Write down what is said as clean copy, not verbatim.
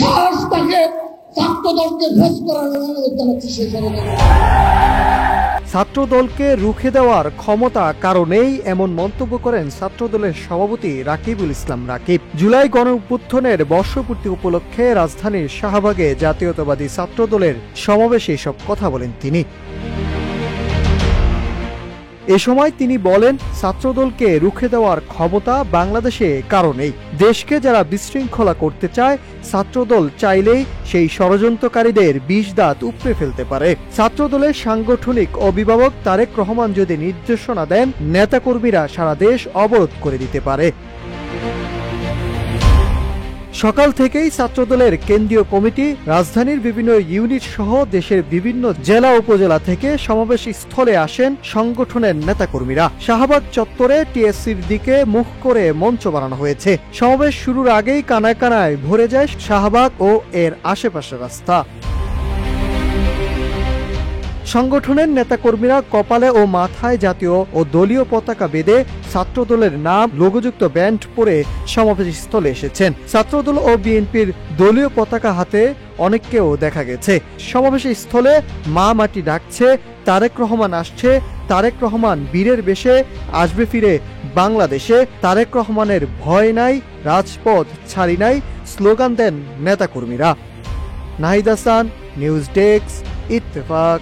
সাহস থাকে ছাত্রদলকে ভেস করার অনুরোধ জানাচ্ছি সেই ষড়যন্ত্র। ছাত্রদলকে রুখে দেওয়ার ক্ষমতা কারণেই এমন মন্তব্য করেন ছাত্রদলের সভাপতি রাকিবুল ইসলাম রাকিব। জুলাই গণঅভ্যুত্থানের বর্ষপূর্তি উপলক্ষে রাজধানীর শাহবাগে জাতীয়তাবাদী ছাত্রদলের সমাবেশে এসব কথা বলেন তিনি। এ সময় তিনি বলেন, ছাত্রদলকে রুখে দেওয়ার ক্ষমতা বাংলাদেশে কারো নেই। দেশকে যারা বিশৃঙ্খলা করতে চায়, ছাত্রদল চাইলেই সেই ষড়যন্ত্রকারীদের বিষ দাঁত উপড়ে ফেলতে পারে। ছাত্রদলের সাংগঠনিক অভিভাবক তারেক রহমান যদি নির্দেশনা দেন, নেতাকর্মীরা সারা দেশ অবরোধ করে দিতে পারে। সকাল থেকেই ছাত্রদলের কেন্দ্রীয় কমিটি রাজধানীর বিভিন্ন ইউনিট সহ দেশের বিভিন্ন জেলা উপজেলা থেকে সমাবেশ স্থলে আসেন সংগঠনের নেতাকর্মীরা। শাহবাগ চত্বরে টিএসসির দিকে মুখ করে মঞ্চ বানানো হয়েছে। সমাবেশ শুরুর আগেই কানায় কানায় ভরে যায় শাহবাগ ও এর আশেপাশের রাস্তা। সংগঠনের নেতাকর্মীরা কপালে ও মাথায় জাতীয় ও দলীয় পতাকা বেঁধে ছাত্রদলের নাম লোগোযুক্ত ব্যান্ড পরে সমাবেশ স্থলে এসেছেন। ছাত্রদল ও বিএনপির দলীয় পতাকা হাতে অনেককেও দেখা গেছে। সমাবেশ স্থলে মা মাটি ডাকছে, তারেক রহমান আসছে, তারেক রহমান বীরের বেশে আসবে ফিরে বাংলাদেশে, তারেক রহমানের ভয় নাই, রাজপথ ছাড়ি নাই স্লোগান দেন নেতাকর্মীরা। Nahid Hasan, news desk, Ittefaq.